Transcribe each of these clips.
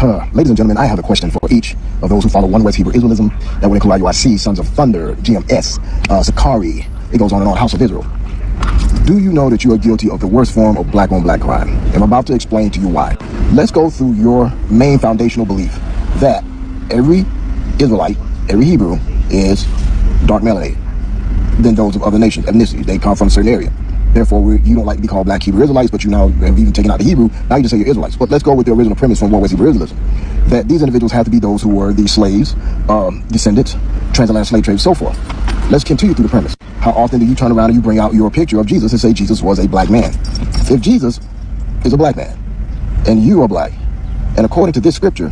Ladies and gentlemen, I have a question for each of those who follow One West Hebrew Israelism. That would include YAHAWASHI, Sons of Thunder, GMS, Sakari. It goes on and on, House of Israel. Do you know that you are guilty of the worst form of black on black crime? I'm about to explain to you why. Let's go through your main foundational belief that every Israelite, every Hebrew is dark melanated than those of other nations, ethnicities. They come from a certain area. Therefore, you don't like to be called black Hebrew Israelites, but you now have even taken out the Hebrew. Now you just say you're Israelites. But let's go with the original premise from One West Hebrew Israelism, that these individuals have to be those who were the slaves, descendants, transatlantic slave trade, so forth. Let's continue through the premise. How often do you turn around and you bring out your picture of Jesus and say Jesus was a black man? If Jesus is a black man and you are black, and according to this scripture,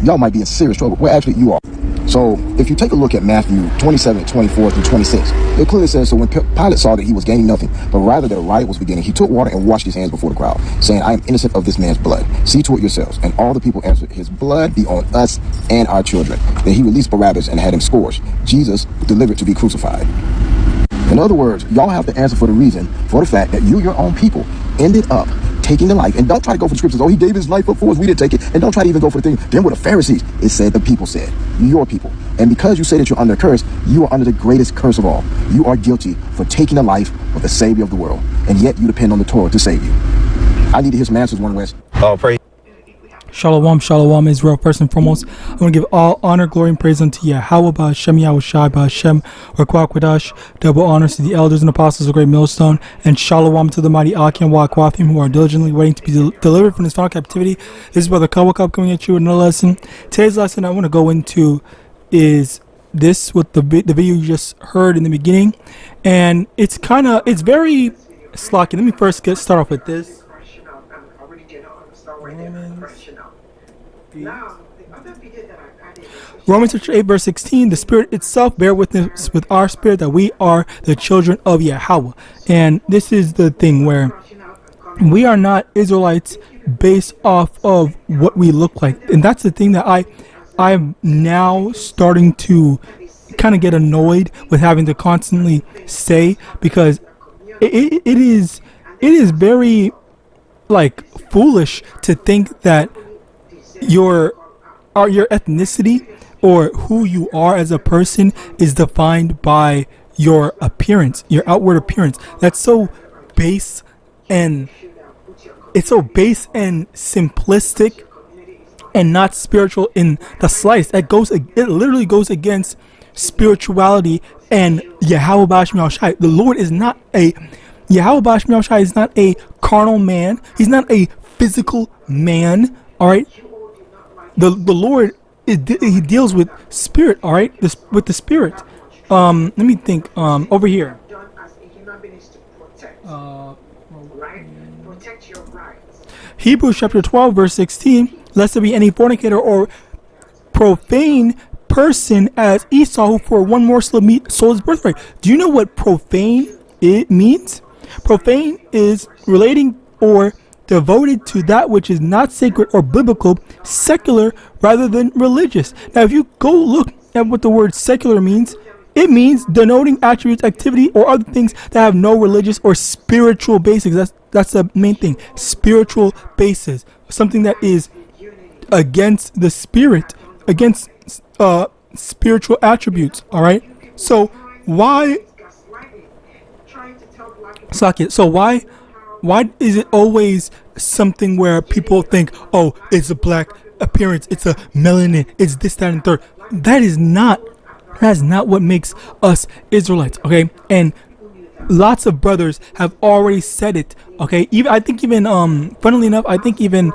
y'all might be in serious trouble. Well, actually, you are. So if you take a look at Matthew 27, 24 through 26, it clearly says, so when Pilate saw that he was gaining nothing, but rather that a riot was beginning, he took water and washed his hands before the crowd, saying, I am innocent of this man's blood. See to it yourselves. And all the people answered, his blood be on us and our children. Then he released Barabbas and had him scourged. Jesus delivered to be crucified. In other words, y'all have to answer for the reason, for the fact that you, your own people, ended up taking the life. And don't try to go for the scriptures. Oh, he gave his life up for us. We didn't take it. And don't try to even go for the thing. Then with the Pharisees, it said the people said, your people. And because you say that you're under a curse, you are under the greatest curse of all. You are guilty for taking the life of the Savior of the world. And yet you depend on the Torah to save you. I need to hear some answers, One West. Oh, praise. Shalom, shalom, Israel. First and foremost, I want to give all honor, glory, and praise unto YAHAWAH, BaHashem, YAHAWASHI, BaHashem, or Kwadash. Double honors to the elders and apostles of Great Millstone, and shalom to the mighty Akim Wakwafim who are diligently waiting to be delivered from this final captivity. This is Brother Kawakab coming at you with another lesson. Today's lesson I want to go into is this, with the video you just heard in the beginning, and it's very slocky. Let me first start off with this. Romans chapter 8 verse 16, the Spirit itself bear witness with our spirit that we are the children of YAHAWAH. And this is the thing where we are not Israelites based off of what we look like. And that's the thing that I'm now starting to kind of get annoyed with having to constantly say, because it is very like foolish to think that your ethnicity or who you are as a person is defined by your appearance, your outward appearance. That's so base, and it's so base and simplistic and not spiritual in the slice. It literally goes against spirituality and YAHAWAH. The Lord is not YAHAWAH is not a carnal man. He's not a physical man. All right. The Lord, he deals with spirit. All right. With the spirit. Let me think. Over here. Hebrews chapter 12 verse 16. Lest there be any fornicator or profane person as Esau, who for one morsel of meat sold his birthright. Do you know what profane it means? Profane is relating or devoted to that which is not sacred or biblical, secular rather than religious. Now, if you go look at what the word secular means, it means denoting attributes, activity, or other things that have no religious or spiritual basis. That's the main thing. Spiritual basis. Something that is against the spirit, against spiritual attributes. All right. So why is it always something where people think, oh, it's a black appearance, it's a melanin, it's this, that, and third? That's not what makes us Israelites, okay? And lots of brothers have already said it, okay? Funnily enough, I think even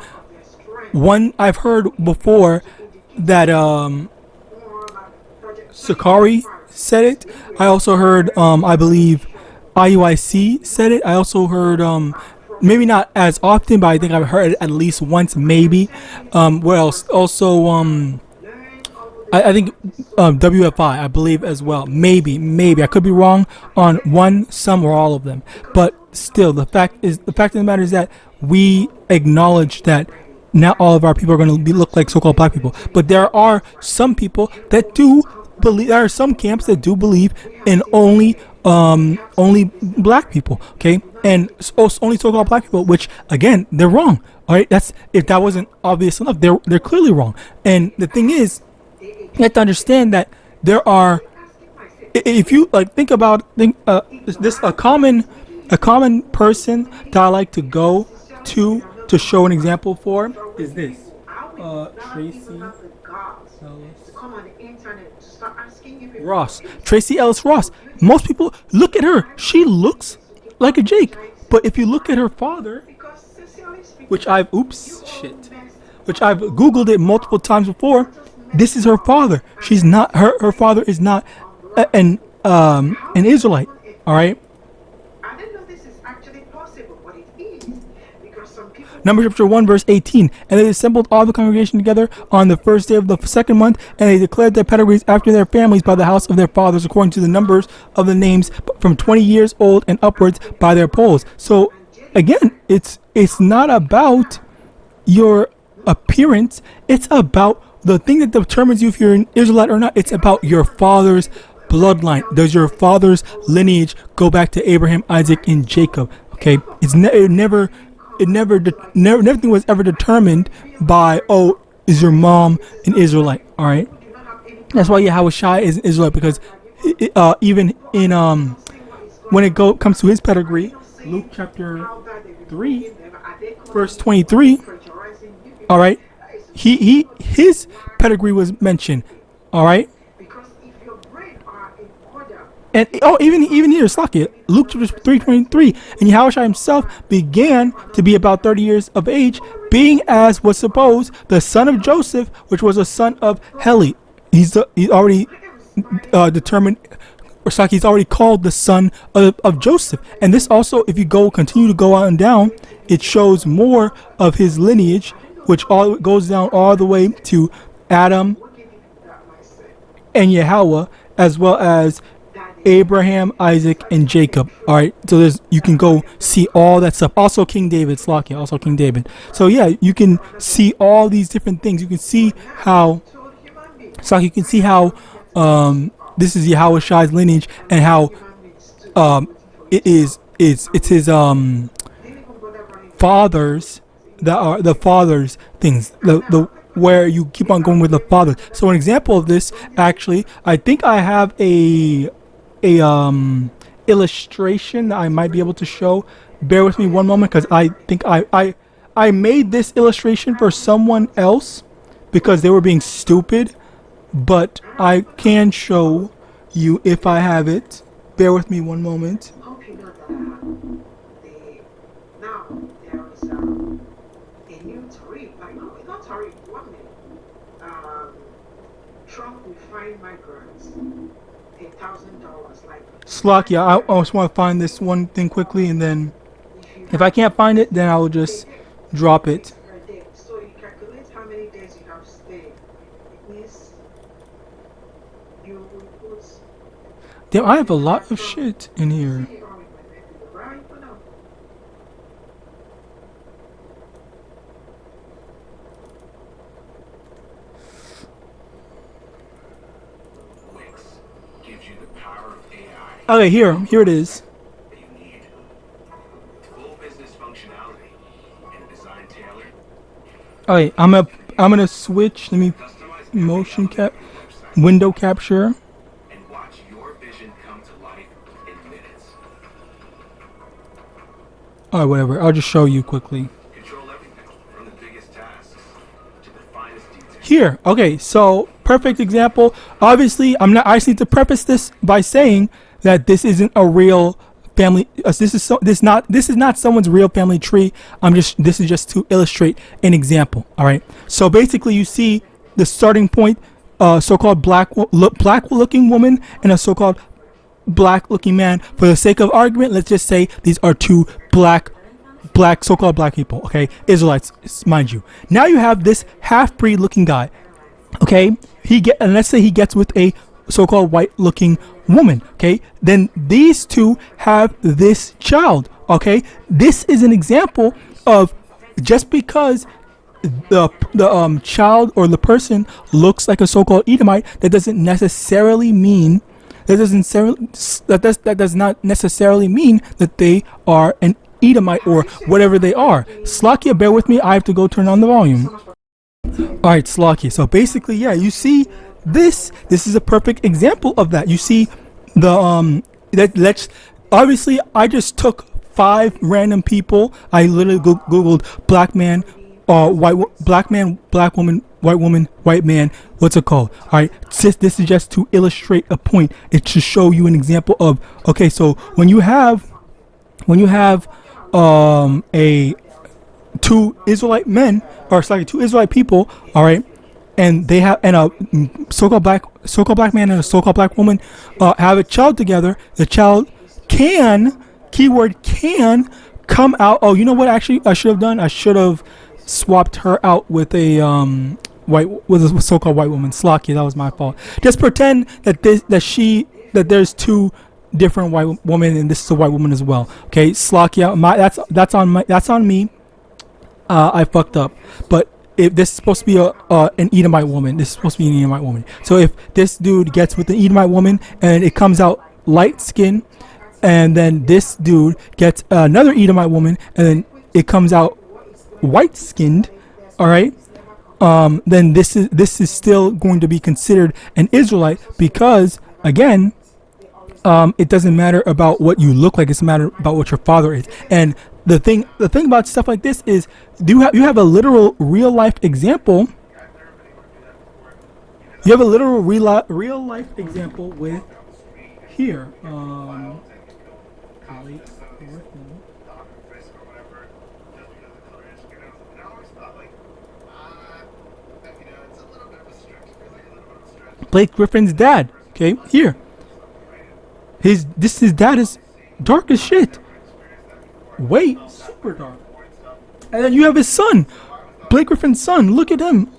one I've heard before that Sakari said it. I also heard I believe IUIC said it. I also heard maybe not as often, but I think I've heard it at least once, maybe. What else? Also I think WFI, I believe as well. Maybe I could be wrong on one, some, or all of them. But still, the fact of the matter is that we acknowledge that not all of our people are going to look like so-called black people. But there are some people that do believe. There are some camps that do believe in only black people, okay, and only so-called black people, which again, they're wrong. All All right, that's if that wasn't obvious enough, they're clearly wrong. And the thing is, you have to understand that there are, if you like think about this a common person that I like to go to show an example for is this Tracy Ross. Tracy Ellis Ross. Most people look at her. She looks like a Jake. But if you look at her father, which I've Googled it multiple times before, this is her father. She's not her father is not an Israelite. All right. Numbers chapter 1 verse 18. And they assembled all the congregation together on the first day of the second month, and they declared their pedigrees after their families by the house of their fathers, according to the numbers of the names from 20 years old and upwards by their polls. So again, it's not about your appearance. It's about the thing that determines you if you're an Israelite or not. It's about your father's bloodline. Does your father's lineage go back to Abraham, Isaac, and Jacob? Okay, nothing was ever determined by, oh, is your mom an Israelite? All right, that's why Yahawashi is an Israelite, because even in when it comes to his pedigree, Luke chapter 3 verse 23, all right, his pedigree was mentioned, all right. And even here, Slakia, Luke 3:23, and Yahawashi himself began to be about 30 years of age, being as was supposed the son of Joseph, which was a son of Heli. He's already determined, or Slakia, he's already called the son of Joseph. And this also, if you continue to go on down, it shows more of his lineage, which all goes down all the way to Adam and Yahweh, as well as Abraham, Isaac, and Jacob. All right, so you can go see all that stuff. Also King David, Slakia, also King David. So yeah, you can see all these different things. You can see how, Slakia, you can see how this is Yahawashi's lineage, and how it's his fathers that are the fathers things. The where you keep on going with the father. So an example of this, actually, I think I have a illustration that I might be able to show. Bear with me one moment, because I think I made this illustration for someone else because they were being stupid, but I can show you if I have it. Bear with me one moment. Slakia, I just want to find this one thing quickly, and then if I can't find it, then I will just drop it. So you calculate how many days you have stayed. It means you will put. Damn, I have a lot of shit in here. Okay, here it is. Okay, I'm gonna switch. Let me window capture. And watch your vision come to life in minutes. Alright, whatever. I'll just show you quickly. Control everything from the biggest tasks to the finest details. Here, okay, so perfect example. Obviously, I just need to preface this by saying that this isn't a real family. This is not someone's real family tree. This is just to illustrate an example. All right. So basically, you see the starting point, so-called black-looking woman and a so-called black-looking man. For the sake of argument, let's just say these are two so-called black people. Okay, Israelites, mind you. Now you have this half-breed looking guy. Okay, and let's say he gets with a so-called white-looking woman. Okay, then these two have this child. Okay, this is an example of just because the child or the person looks like a so-called Edomite, that does not necessarily mean that they are an Edomite or whatever they are. Slakia, bear with me. I have to go turn on the volume. All right, Slakia. So basically, yeah, you see this. This is a perfect example of that. You see the let's obviously I just took 5 random people. I literally googled black man, black man, black woman, white man. What's it called? All right, this is just to illustrate a point. It's to show you an example of, okay, so when you have a 2 Israelite men, or sorry, 2 Israelite people, all right, and they have, and a so-called black man and a so-called black woman have a child together. The child can, keyword can, come out. Oh, you know what? Actually, I should have done. I should have swapped her out with a with a so-called white woman. Slacky, that was my fault. Just pretend that there's 2 different white women, and this is a white woman as well. Okay, Slacky, that's on me. I fucked up, but if this is supposed to be an Edomite woman, this is supposed to be an Edomite woman. So if this dude gets with an Edomite woman and it comes out light skin, and then this dude gets another Edomite woman and then it comes out white skinned, all right, then this is still going to be considered an Israelite, because again, it doesn't matter about what you look like, it's a matter about what your father is. And the thing about stuff like this is, you have a literal real life example. You have a literal real life example with here. Blake Griffin's dad. Okay, here. His dad is dark as shit. Wait, super dark. And then you have his son, Blake Griffin's son. Look at him.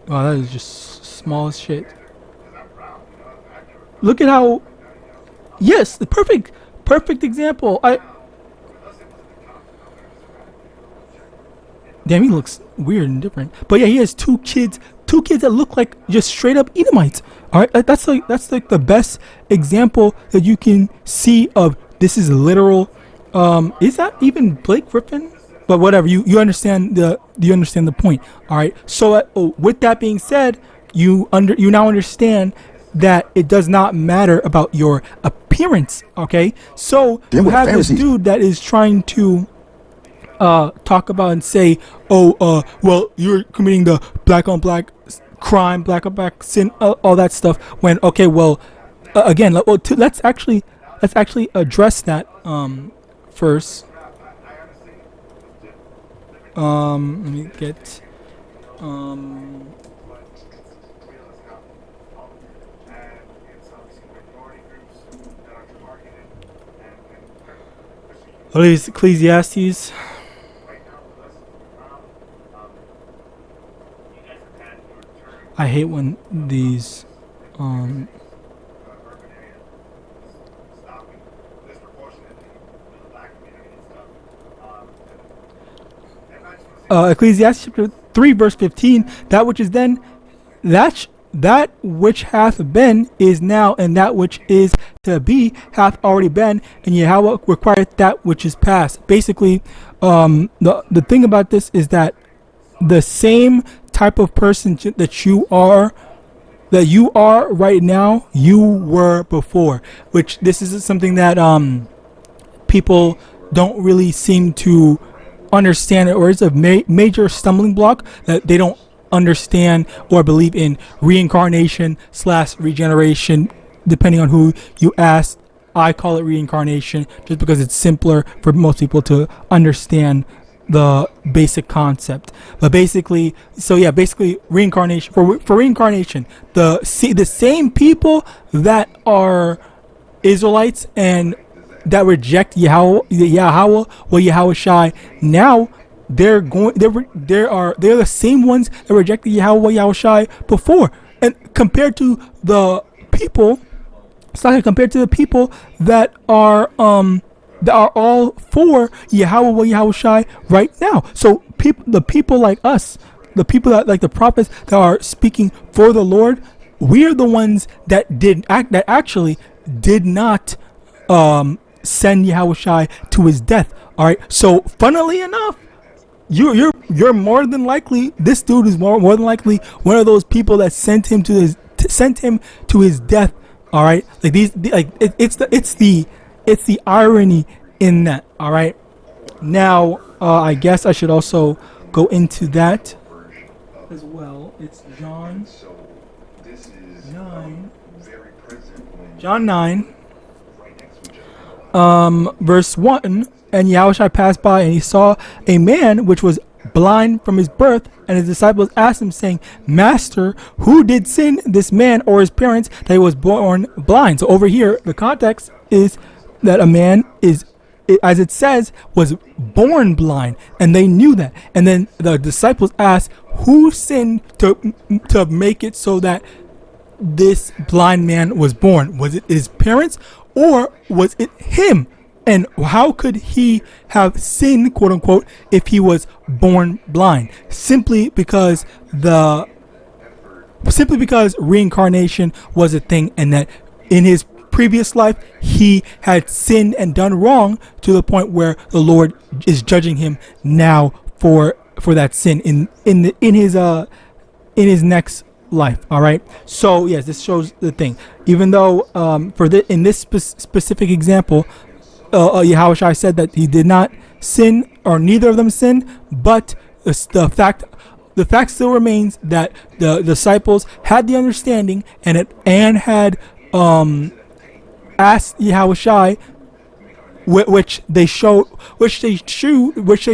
Wow, that is just small as shit. Look at how. Yes, the perfect example. Damn, he looks weird and different. But yeah, he has 2 kids that look like just straight up Edomites. All right, that's like the best example that you can see of. This is literal. Is that even Blake Griffin? But whatever, you understand the point. All right. So with that being said, you now understand that it does not matter about your appearance. Okay. So you have this dude that is trying to talk about and say, well, you're committing the black on black crime, black on black sin, all that stuff. When okay, well, again, let's actually address that first. Let me get Ecclesiastes. I hate when these Ecclesiastes chapter 3 verse 15, that which is then, that which hath been is now, and that which is to be hath already been, and Yahweh requireth that which is past. Basically, the thing about this is that the same type of person that you are right now, you were before. Which this is something that people don't really seem to understand it, or it's a major stumbling block that they don't understand or believe in reincarnation / regeneration, depending on who you ask. I call it reincarnation just because it's simpler for most people to understand the basic concept. But basically, reincarnation, for reincarnation, the same people that are Israelites and that reject Yahweh, YAHAWASHI, now they're the same ones that rejected Yahweh, YAHAWASHI before. And compared to the people, that are all for Yahweh, YAHAWASHI right now. So the people like us, the people that like the prophets that are speaking for the Lord, we're the ones that actually did not send Yahawashi to his death. All right. So, funnily enough, you're more than likely, this dude is more than likely one of those people that sent him to his death. All right. Like it's the irony in that. All right. Now, I guess I should also go into that as well. It's John 9. John 9, verse 1. And Yahushua passed by, and he saw a man which was blind from his birth, and his disciples asked him, saying, Master, who did sin, this man or his parents, that he was born blind? So over here, the context is that a man is, as it says, was born blind, and they knew that. And then the disciples asked, who sinned to make it so that this blind man was born? Was it his parents, or was it him? And how could he have sinned, quote unquote, if he was born blind? Simply because reincarnation was a thing, and that in his previous life he had sinned and done wrong to the point where the Lord is judging him now for that sin in his next life. All right. So yes, this shows the thing. Even though in this specific example, Yahawashi said that he did not sin, or neither of them sinned, but the fact still remains that the disciples had the understanding and had asked Yahawashi, which they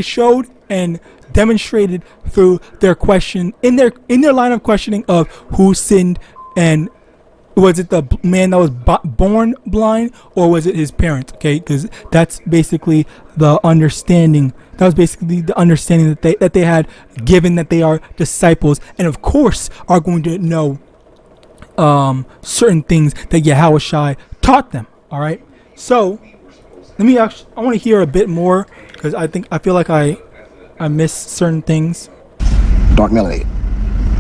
showed and demonstrated through their question in their line of questioning of who sinned, and was it the man that was born blind, or was it his parents? Okay, because that's basically the understanding. That was basically the understanding that they had, given that they are disciples, and of course are going to know certain things that Yahawashi taught them. All right. So I want to hear a bit more, because I feel like I missed certain things. Dark melanated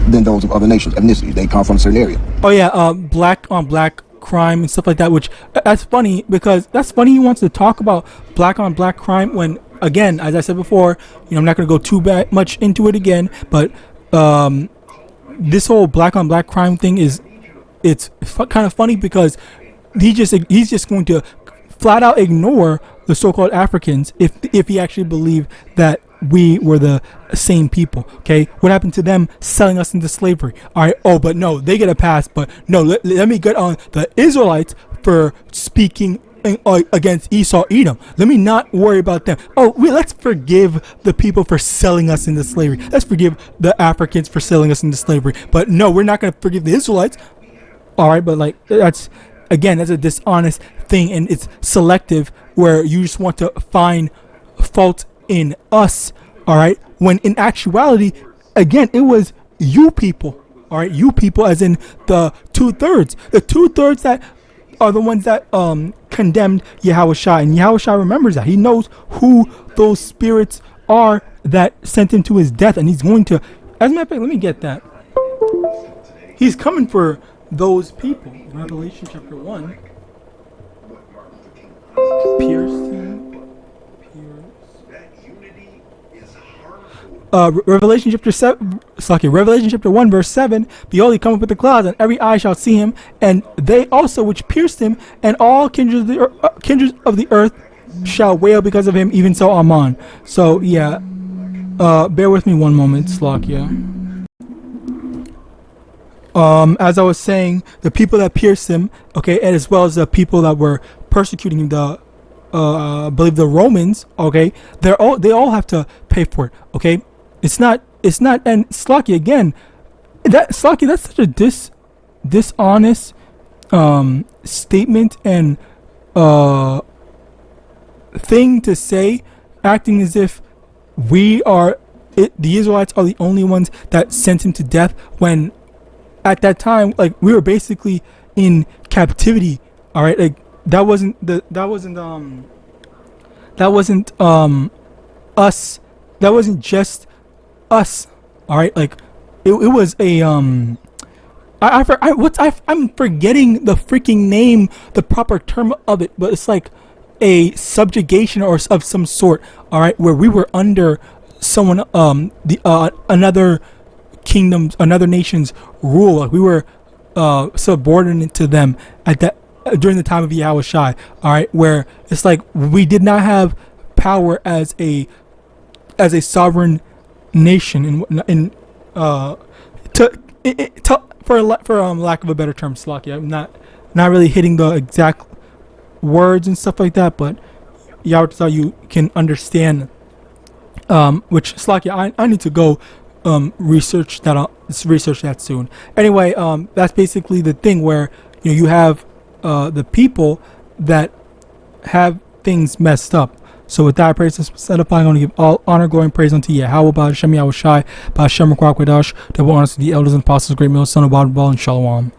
than those of other nations, ethnicities. They come from a certain area. Oh yeah, black on black crime and stuff like that. Which that's funny, because that's funny. He wants to talk about black on black crime when, again, as I said before, I'm not going to go too much into it again. But this whole black on black crime thing it's kind of funny, because he's just going to flat out ignore the so-called Africans if he actually believed that we were the same people. Okay, what happened to them selling us into slavery? All right. Oh, but no, they get a pass. But no, let me get on the Israelites for speaking against Esau, Edom. Let me not worry about them. Oh, let's forgive the people for selling us into slavery. Let's forgive the Africans for selling us into slavery. But no, we're not going to forgive the Israelites. All right, but that's a dishonest thing, and it's selective, where you just want to find fault in us. All right, when in actuality, again, it was you people. All right, you people, as in the 2/3. The 2/3 that are the ones that condemned Yahawashi, and Yahawashi remembers that. He knows who those spirits are that sent him to his death, and he's going to. As a matter of fact, let me get that. He's coming for those people. Revelation chapter 1. Revelation chapter 7. Revelation chapter 1 verse 7. Behold, he cometh with the clouds, and every eye shall see him, and they also which pierced him, and all kindreds of the earth shall wail because of him. Even so, Amen. So yeah, bear with me one moment, Slakia. As I was saying, the people that pierced him, okay, and as well as the people that were persecuting him, I believe the Romans, okay, they all have to pay for it, okay. It's not, and Slacky, again, that's such a dishonest statement and thing to say, acting as if the Israelites are the only ones that sent him to death, when at that time, we were basically in captivity. All right, that wasn't us. That wasn't just us. All right, it was a I'm forgetting the freaking name, the proper term of it, but it's a subjugation or of some sort, all right, where we were under someone another kingdom's, another nation's rule. Like we were subordinate to them at that during the time of Yahawashi, all right, where it's like we did not have power as a sovereign nation for lack of a better term, Slacky. I'm not really hitting the exact words and stuff like that, but Yahawadah, you can understand. Which Slacky, I need to go research that soon. Anyway, that's basically the thing where you have the people that have things messed up. So with that, I praise this setup. I'm going to give all honor, glory, and praise unto Yahweh, Ba'ashem Yahawashi, Ba'ashem Rakwakwedash, double honors to the elders and apostles, great meal, son of Bible, and Shalom.